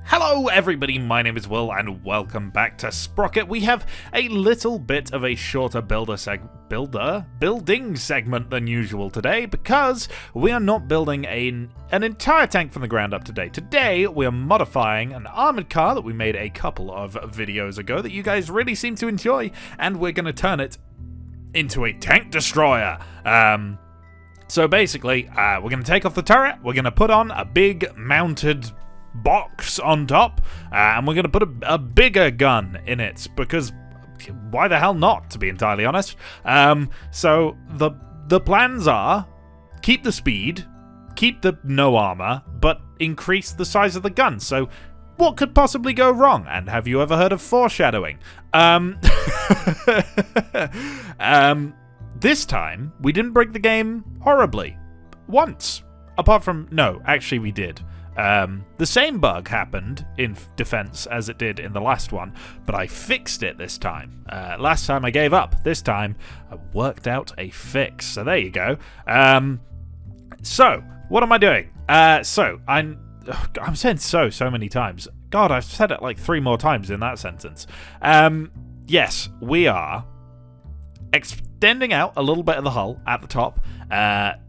Hello everybody, my name is Will and welcome back to Sprocket. We have a little bit of a shorter building segment than usual today because we are not building an entire tank from the ground up today. Today we are modifying an armored car that we made a couple of videos ago that you guys really seem to enjoy, and we're going to turn it into a tank destroyer. So basically, we're going to take off the turret, we're going to put on a big mounted box on top, and we're going to put a bigger gun in it, because why the hell not, to be entirely honest. So the plans are keep the speed, keep the no armor, but increase the size of the gun. So what could possibly go wrong? And have you ever heard of foreshadowing? This time we didn't break the game horribly once, apart from actually we did. The same bug happened in defense as it did in the last one, but I fixed it this time. Last time I gave up. This time I worked out a fix. So there you go. So what am I doing? I'm saying so many times. God, I've said it like 3 more times in that sentence. Yes, we are extending out a little bit of the hull at the top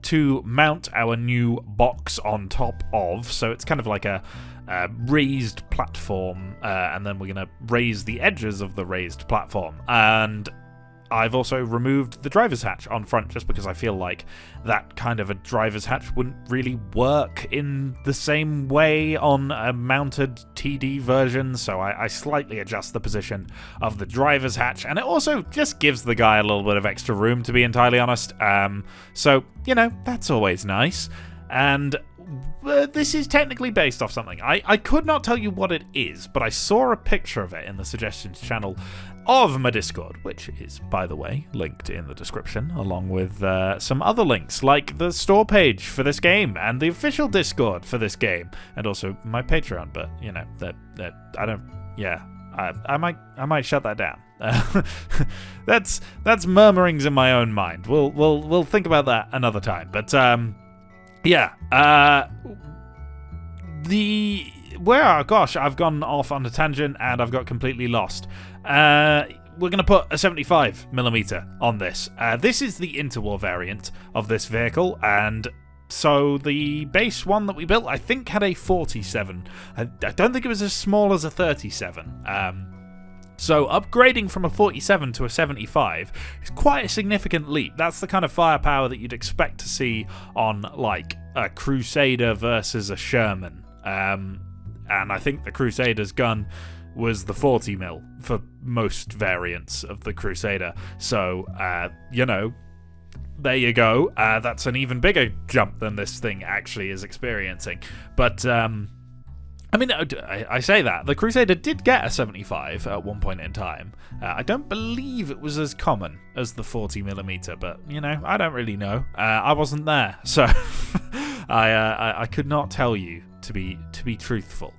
to mount our new box on top of. So it's kind of like a raised platform, and then we're going to raise the edges of the raised platform. And I've also removed the driver's hatch on front, just because I feel like that kind of a driver's hatch wouldn't really work in the same way on a mounted TD version, so I slightly adjust the position of the driver's hatch, and it also just gives the guy a little bit of extra room, to be entirely honest. So, that's always nice. And this is technically based off something. I could not tell you what it is, but I saw a picture of it in the suggestions channel of my Discord, which is, by the way, linked in the description, along with some other links, like the store page for this game, and the official Discord for this game, and also my Patreon, but, I don't, yeah, I might shut that down. That's murmurings in my own mind. We'll think about that another time, but, yeah, gosh, I've gone off on a tangent and I've got completely lost. We're going to put a 75mm on this. This is the interwar variant of this vehicle, and so the base one that we built, I think, had a 47. I don't think it was as small as a 37. So upgrading from a 47 to a 75 is quite a significant leap. That's the kind of firepower that you'd expect to see on, like, a Crusader versus a Sherman. And I think the Crusader's gun was the 40mm for most variants of the Crusader. So, there you go. That's an even bigger jump than this thing actually is experiencing. But, I say that. The Crusader did get a 75 at one point in time. I don't believe it was as common as the 40mm, but, I don't really know. I wasn't there, so I could not tell you, to be truthful.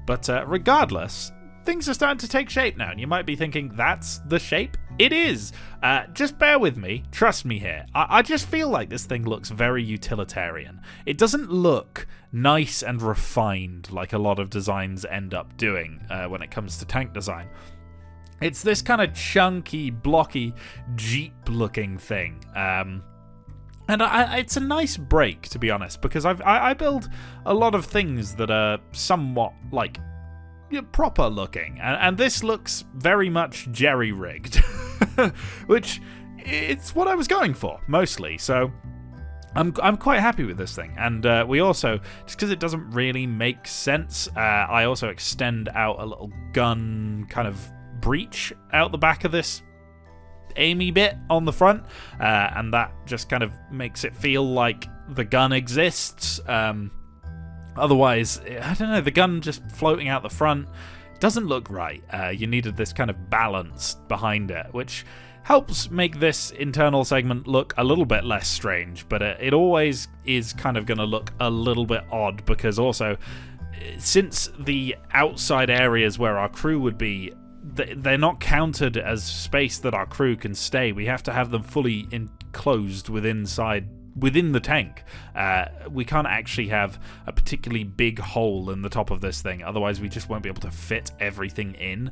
But regardless, things are starting to take shape now, and you might be thinking, that's the shape? It is! Just bear with me, trust me here. I just feel like this thing looks very utilitarian. It doesn't look nice and refined like a lot of designs end up doing when it comes to tank design. It's this kind of chunky, blocky, Jeep-looking thing. And it's a nice break, to be honest, because I build a lot of things that are somewhat, like, proper looking, and this looks very much jerry-rigged, which it's what I was going for, mostly, so I'm quite happy with this thing. And we also, just because it doesn't really make sense, I also extend out a little gun kind of breech out the back of this Amy bit on the front, and that just kind of makes it feel like the gun exists. Otherwise, I don't know, the gun just floating out the front doesn't look right. You needed this kind of balance behind it, which helps make this internal segment look a little bit less strange, but it always is kind of going to look a little bit odd, because also, since the outside areas where our crew would be, they're not counted as space that our crew can stay. We have to have them fully enclosed with inside within the tank. We can't actually have a particularly big hole in the top of this thing, otherwise we just won't be able to fit everything in,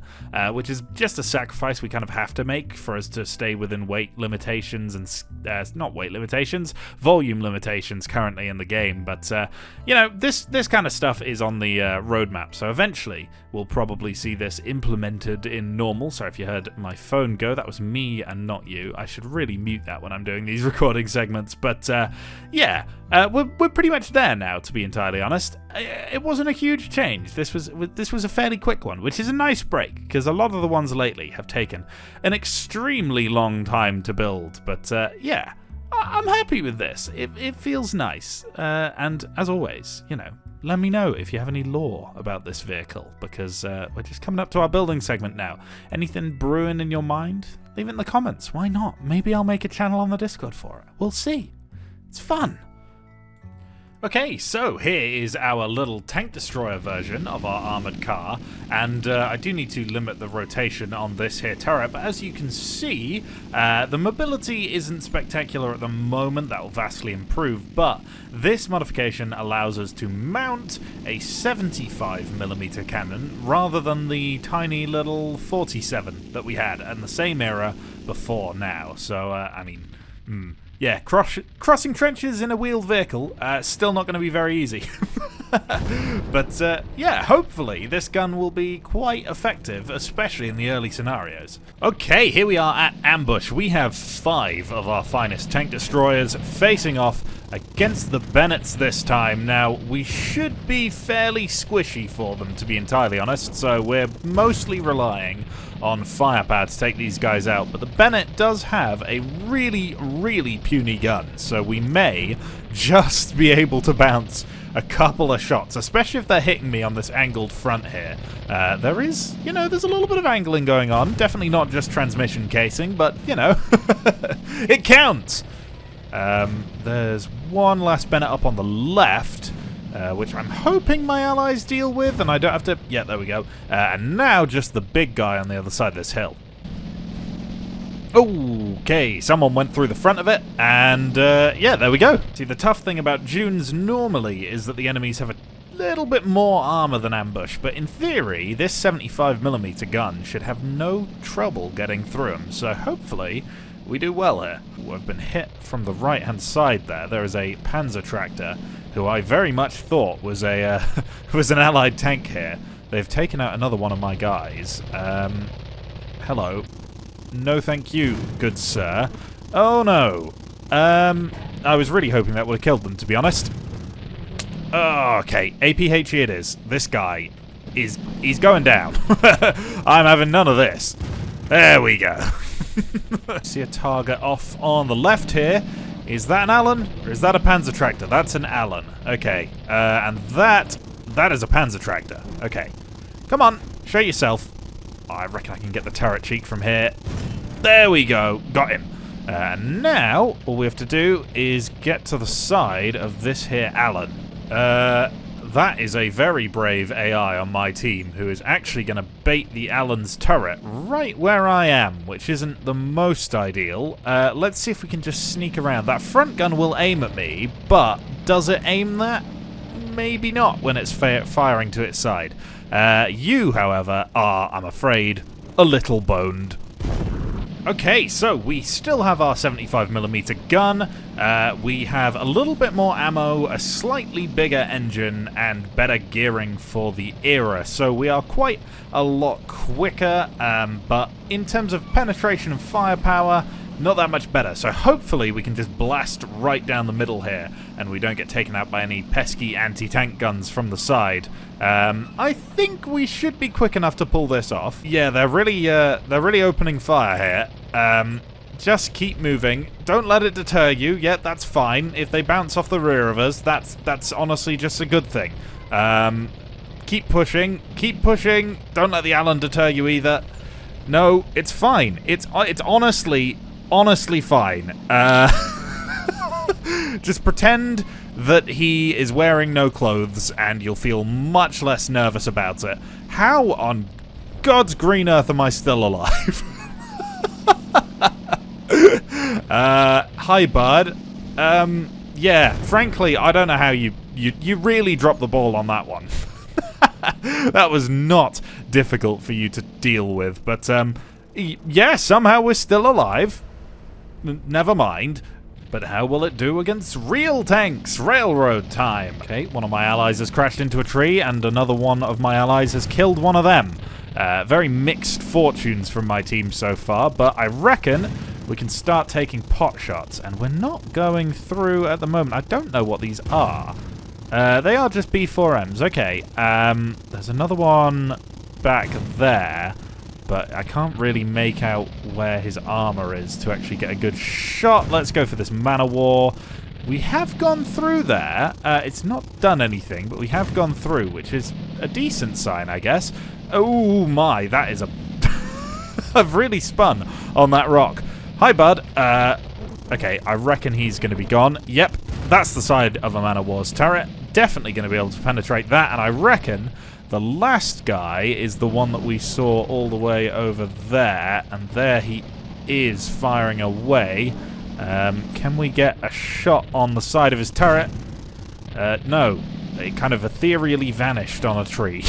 which is just a sacrifice we kind of have to make for us to stay within weight limitations and not weight limitations, volume limitations currently in the game. But you know, this kind of stuff is on the roadmap, so eventually we'll probably see this implemented in normal. Sorry if you heard my phone go, that was me and not you. I should really mute that when I'm doing these recording segments, but yeah, we're pretty much there now, to be entirely honest. It wasn't a huge change. This was a fairly quick one, which is a nice break, because a lot of the ones lately have taken an extremely long time to build. But yeah, I'm happy with this. It feels nice. And as always, you know, let me know if you have any lore about this vehicle, because we're just coming up to our building segment now. Anything brewing in your mind? Leave it in the comments. Why not? Maybe I'll make a channel on the Discord for it. We'll see. It's fun. Okay, so here is our little tank destroyer version of our armoured car, and I do need to limit the rotation on this here turret, but as you can see, the mobility isn't spectacular at the moment. That will vastly improve, but this modification allows us to mount a 75mm cannon rather than the tiny little 47 that we had in the same era before now. So, I mean, yeah, crossing trenches in a wheeled vehicle, still not going to be very easy. But yeah, hopefully this gun will be quite effective, especially in the early scenarios. Okay, here we are at ambush. We have 5 of our finest tank destroyers facing off against the Bennets this time. Now, we should be fairly squishy for them, to be entirely honest, so we're mostly relying on firepower to take these guys out, but the Bennett does have a really, really puny gun, so we may just be able to bounce a couple of shots, especially if they're hitting me on this angled front here. There is, you know, there's a little bit of angling going on, definitely not just transmission casing, but, you know, it counts! There's one last Bennett up on the left, which I'm hoping my allies deal with, and I don't have to... Yeah, there we go. And now just the big guy on the other side of this hill. Okay, someone went through the front of it, and yeah, there we go. See, the tough thing about dunes normally is that the enemies have a little bit more armor than ambush, but in theory, this 75mm gun should have no trouble getting through them, so hopefully we do well here. Ooh, I've been hit from the right-hand side there. There is a Panzer tractor, who I very much thought was a was an allied tank here. They've taken out another one of my guys. Hello. No thank you, good sir. Oh no. I was really hoping that would have killed them, to be honest. Oh, okay, APHE it is. This guy he's going down. I'm having none of this. There we go. See a target off on the left here. Is that an Allen, or is that a Panzer tractor? That's an Allen. Okay, and that is a Panzer tractor. Okay, come on, show yourself. Oh, I reckon I can get the turret cheek from here. There we go, got him. And now all we have to do is get to the side of this here Allen. That is a very brave AI on my team who is actually going to bait the Allen's turret right where I am, which isn't the most ideal. Let's see if we can just sneak around. That front gun will aim at me, but does it aim that? Maybe not when it's firing to its side. You, however, are, I'm afraid, a little boned. Okay, so we still have our 75mm gun, we have a little bit more ammo, a slightly bigger engine, and better gearing for the era, so we are quite a lot quicker, but in terms of penetration and firepower, not that much better, so hopefully we can just blast right down the middle here, and we don't get taken out by any pesky anti-tank guns from the side. I think we should be quick enough to pull this off. Yeah, they're really opening fire here. Just keep moving. Don't let it deter you. Yeah, that's fine. If they bounce off the rear of us, that's honestly just a good thing. Keep pushing. Keep pushing. Don't let the Allen deter you either. No, it's fine. It's honestly fine. Just pretend that he is wearing no clothes and you'll feel much less nervous about it. How on God's green earth am I still alive? Hi, bud. Yeah, frankly, I don't know how you really dropped the ball on that one. That was not difficult for you to deal with, but yeah, somehow we're still alive. Never mind. But how will it do against real tanks? Railroad time. Okay, one of my allies has crashed into a tree, and another one of my allies has killed one of them. Very mixed fortunes from my team so far, but I reckon we can start taking pot shots, and we're not going through at the moment. I don't know what these are. They are just B4Ms. Okay, there's another one back there, but I can't really make out where his armor is to actually get a good shot. Let's go for this man of war. We have gone through there. It's not done anything, but we have gone through, which is a decent sign, I guess. Oh my, that is a... I've really spun on that rock. Hi, bud. Okay, I reckon he's going to be gone. Yep, that's the side of a man of war's turret. Definitely going to be able to penetrate that, and I reckon the last guy is the one that we saw all the way over there, and there he is firing away. Can we get a shot on the side of his turret? No. It kind of ethereally vanished on a tree.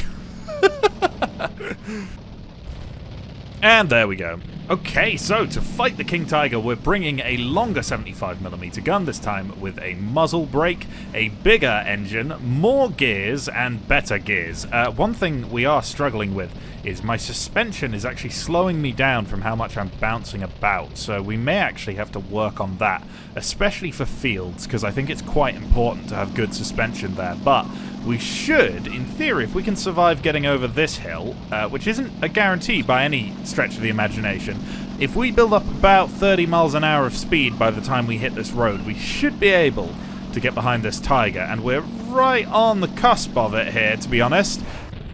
And there we go. Okay, so to fight the King Taiga, we're bringing a longer 75mm gun, this time with a muzzle brake, a bigger engine, more gears, and better gears. One thing we are struggling with is my suspension is actually slowing me down from how much I'm bouncing about, so we may actually have to work on that, especially for fields, because I think it's quite important to have good suspension there, but we should, in theory, if we can survive getting over this hill, which isn't a guarantee by any stretch of the imagination, if we build up about 30 miles an hour of speed by the time we hit this road, we should be able to get behind this Taiga, and we're right on the cusp of it here, to be honest.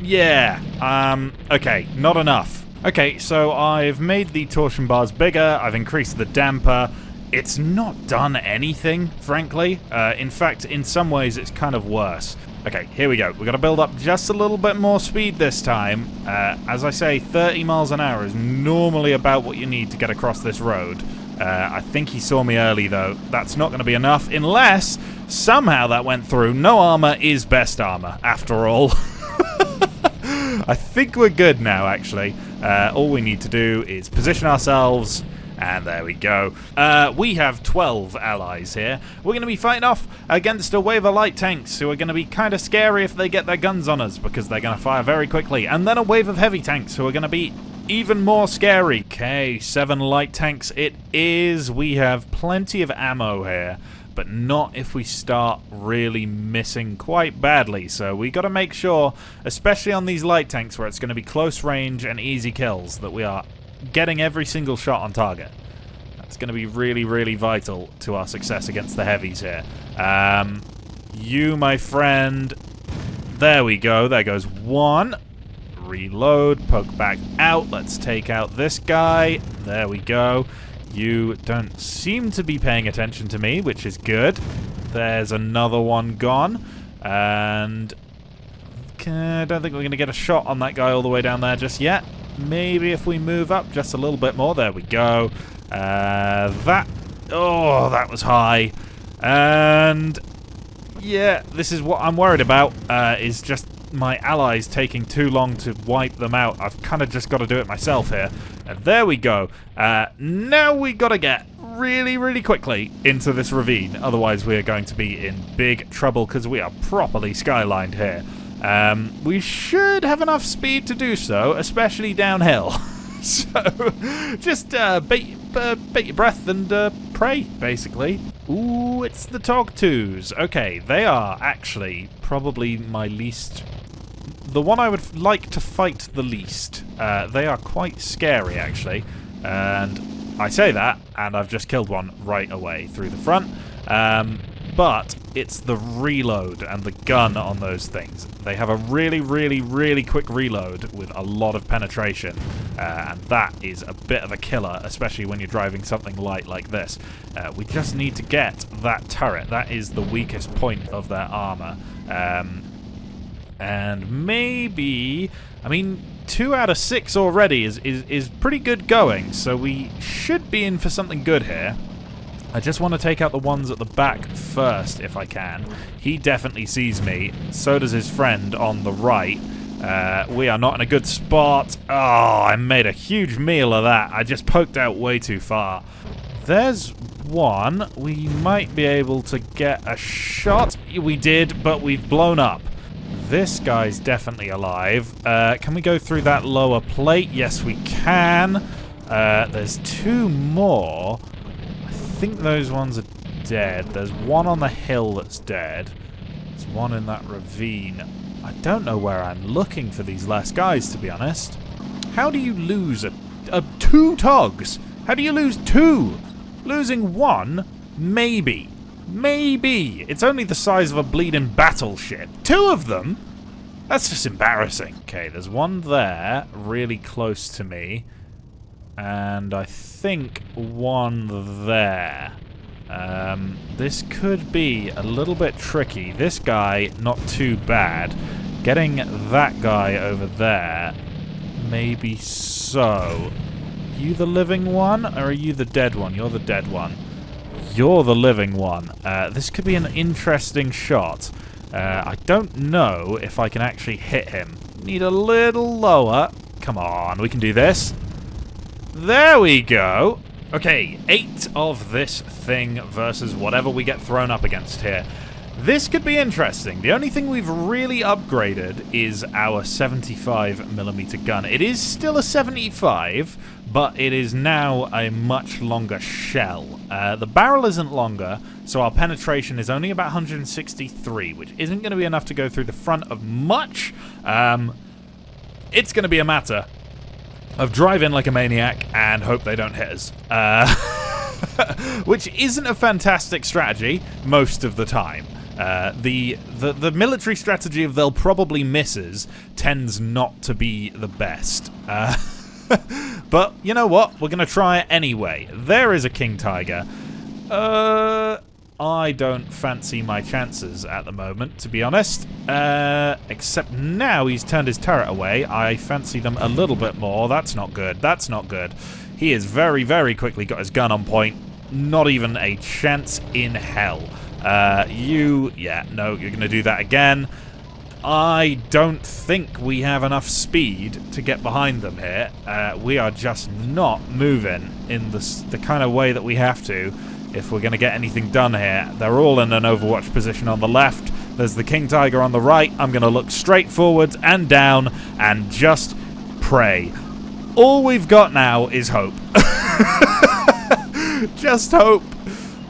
Yeah, okay, not enough. Okay, so I've made the torsion bars bigger, I've increased the damper. It's not done anything, frankly. In fact, in some ways, it's kind of worse. Okay, here we go. We've got to build up just a little bit more speed this time. As I say, 30 miles an hour is normally about what you need to get across this road. I think he saw me early, though. That's not going to be enough, unless somehow that went through. No armor is best armor, after all. I think we're good now, actually. All we need to do is position ourselves, and there we go. We have 12 allies here. We're going to be fighting off against a wave of light tanks who are going to be kind of scary if they get their guns on us, because they're going to fire very quickly. And then a wave of heavy tanks who are going to be even more scary. Okay, 7 light tanks it is. We have plenty of ammo here, but not if we start really missing quite badly. So we got to make sure, especially on these light tanks where it's going to be close range and easy kills, that we are getting every single shot on target. That's going to be really, really vital to our success against the heavies here. You, my friend. There we go. There goes one. Reload. Poke back out. Let's take out this guy. There we go. You don't seem to be paying attention to me, which is good. There's another one gone. And I don't think we're going to get a shot on that guy all the way down there just yet. Maybe if we move up just a little bit more. There we go. That was high. And yeah, this is what I'm worried about, is just my allies taking too long to wipe them out. I've kind of just got to do it myself here. And there we go. Now we got to get really, really quickly into this ravine. Otherwise, we're going to be in big trouble because we are properly skylined here. We should have enough speed to do so, especially downhill. So, just bait your breath and pray, basically. Ooh, it's the Tog-2s. Okay, they are actually probably my least... the one I would like to fight the least. They are quite scary, actually. And I say that, and I've just killed one right away through the front. But it's the reload and the gun on those things. They have a really, really, really quick reload with a lot of penetration. And that is a bit of a killer, especially when you're driving something light like this. We just need to get that turret. That is the weakest point of their armor. And maybe... I mean, 2 out of 6 already is pretty good going. So we should be in for something good here. I just want to take out the ones at the back first, if I can. He definitely sees me. So does his friend on the right. We are not in a good spot. Oh, I made a huge meal of that. I just poked out way too far. There's one. We might be able to get a shot. We did, but we've blown up. This guy's definitely alive. Can we go through that lower plate? Yes, we can. There's two more. I think those ones are dead. There's one on the hill that's dead. There's one in that ravine. I don't know where I'm looking for these last guys, to be honest. How do you lose two togs? How do you lose two? Losing one? Maybe. Maybe. It's only the size of a bleeding battleship. Two of them? That's just embarrassing. Okay, there's one there, really close to me. And I think one there. This could be a little bit tricky. This guy, not too bad. Getting that guy over there, maybe so. You the living one, or are you the dead one? You're the dead one. You're the living one. This could be an interesting shot. I don't know if I can actually hit him. Need a little lower. Come on, we can do this. There we go. Okay, 8 of this thing versus whatever we get thrown up against here. This could be interesting. The only thing we've really upgraded is our 75mm gun. It is still a 75, but it is now a much longer shell. The barrel isn't longer, so our penetration is only about 163, which isn't going to be enough to go through the front of much. It's going to be a matter of drive in like a maniac and hope they don't hit us. Which isn't a fantastic strategy most of the time. The military strategy of they'll probably miss us tends not to be the best. But you know what? We're going to try it anyway. There is a King Taiga. I don't fancy my chances at the moment, to be honest. Except now he's turned his turret away. I fancy them a little bit more. That's not good. That's not good. He has very, very quickly got his gun on point. Not even a chance in hell. Yeah, no, you're going to do that again. I don't think we have enough speed to get behind them here. We are just not moving in the kind of way that we have to if we're going to get anything done here. They're all in an overwatch position on the left. There's the King Taiga on the right. I'm going to look straight forwards and down and just pray. All we've got now is hope. Just hope.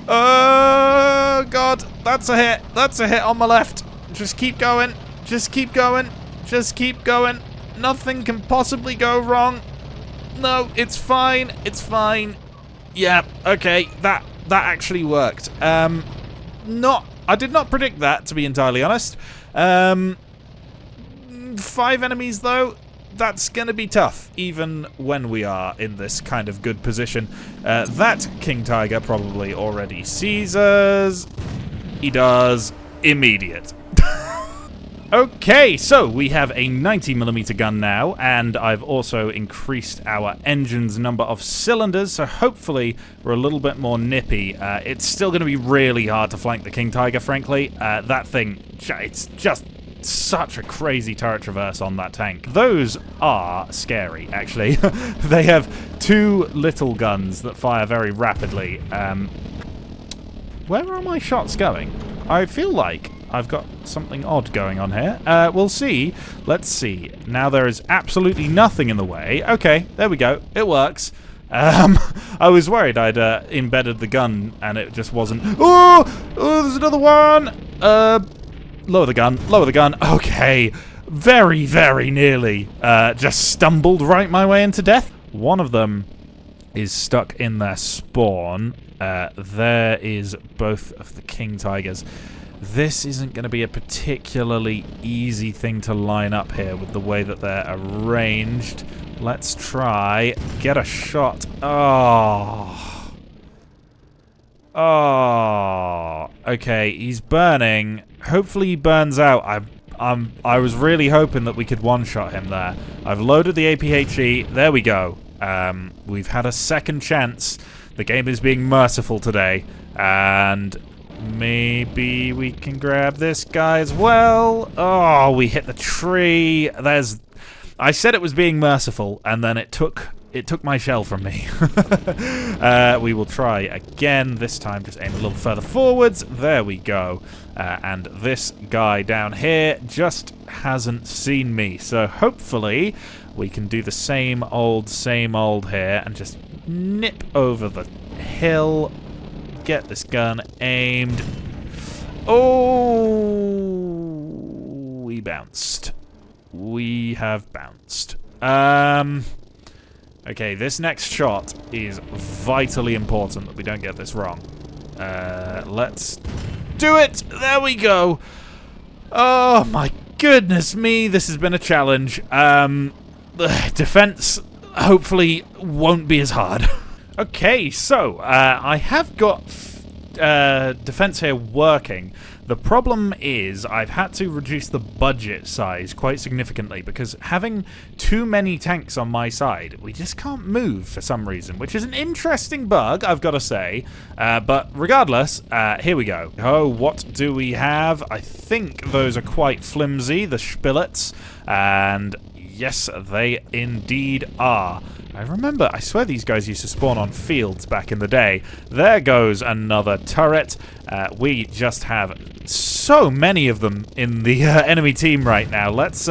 Oh, God. That's a hit. That's a hit on my left. Just keep going. Just keep going. Just keep going. Nothing can possibly go wrong. No, it's fine. It's fine. Yeah, okay. That actually worked. I did not predict that, to be entirely honest. 5 enemies, though. That's going to be tough, even when we are in this kind of good position. That King Taiga probably already sees us. He does. Immediate. Okay, so we have a 90mm gun now, and I've also increased our engine's number of cylinders, so hopefully we're a little bit more nippy. It's still going to be really hard to flank the King Taiga, frankly. That thing, it's just such a crazy turret traverse on that tank. Those are scary, actually. They have 2 little guns that fire very rapidly. Where are my shots going? I feel like I've got something odd going on here. We'll see. Let's see. Now there is absolutely nothing in the way. Okay, there we go. It works. I was worried I'd embedded the gun and it just wasn't. Oh, there's another one. Lower the gun. Lower the gun. Okay. Very, very nearly just stumbled right my way into death. One of them is stuck in their spawn. There is both of the King Tigers. This isn't going to be a particularly easy thing to line up here with the way that they're arranged. Let's try. Get a shot. Oh. Oh. Okay, he's burning. Hopefully he burns out. I was really hoping that we could one-shot him there. I've loaded the APHE. There we go. We've had a second chance. The game is being merciful today. And maybe we can grab this guy as well. Oh, we hit the tree. I said it was being merciful, and then it took my shell from me. We will try again. This time, just aim a little further forwards. There we go. And this guy down here just hasn't seen me. So hopefully we can do the same old here and just nip over the hill. Get this gun aimed. Oh, we bounced. We have bounced. Okay, this next shot is vitally important that we don't get this wrong. Let's do it! There we go! Oh my goodness me, this has been a challenge. Defense hopefully won't be as hard. Okay, so I have got defense here working. The problem is I've had to reduce the budget size quite significantly because having too many tanks on my side, we just can't move for some reason, which is an interesting bug, I've got to say. But regardless, here we go. Oh, what do we have? I think those are quite flimsy, the spillets, and yes, they indeed are. I swear these guys used to spawn on fields back in the day. There goes another turret. We just have so many of them in the enemy team right now. Let's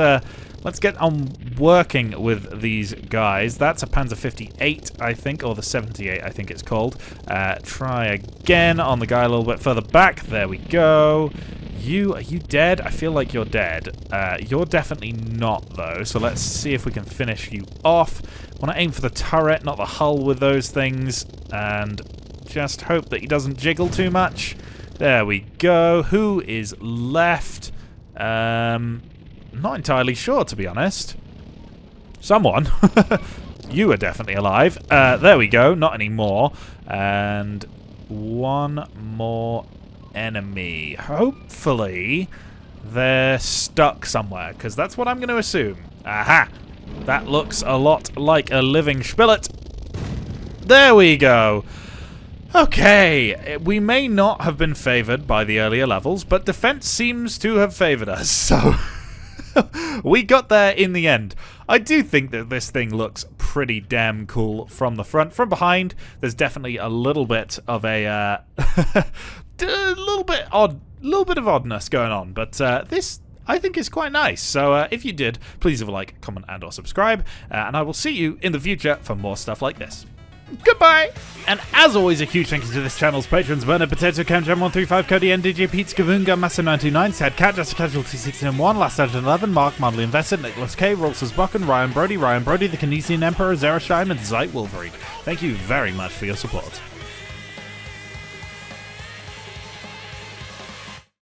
get on working with these guys. That's a Panzer 58, I think, or the 78, I think it's called. Try again on the guy a little bit further back. There we go. Are you dead? I feel like you're dead. You're definitely not, though, so let's see if we can finish you off. I want to aim for the turret, not the hull with those things, and just hope that he doesn't jiggle too much. There we go. Who is left? Not entirely sure, to be honest. Someone. You are definitely alive. There we go. Not anymore. And one more enemy. Hopefully they're stuck somewhere, because that's what I'm going to assume. Aha! That looks a lot like a living spillet. There we go. Okay, we may not have been favored by the earlier levels, but defense seems to have favored us, so we got there in the end. I do think that this thing looks pretty damn cool from the front. From behind, there's definitely a little bit of a little bit of oddness going on, but this I think is quite nice. So if you did, please leave a like, comment, and or subscribe, and I will see you in the future for more stuff like this. Goodbye! And as always, a huge thank you to this channel's patrons: Bernard, Potato, Cam135, Cody, NDJ, Pete, Skavunga, Massa929, Sad Cat, Just Casualty 1601, Last Sergeant 11, Mark, Model Invested, Nicholas K, Rolsers Bucken, Ryan Brody, the Canesian Emperor, Zerashine, and Zeit Wolverine. Thank you very much for your support.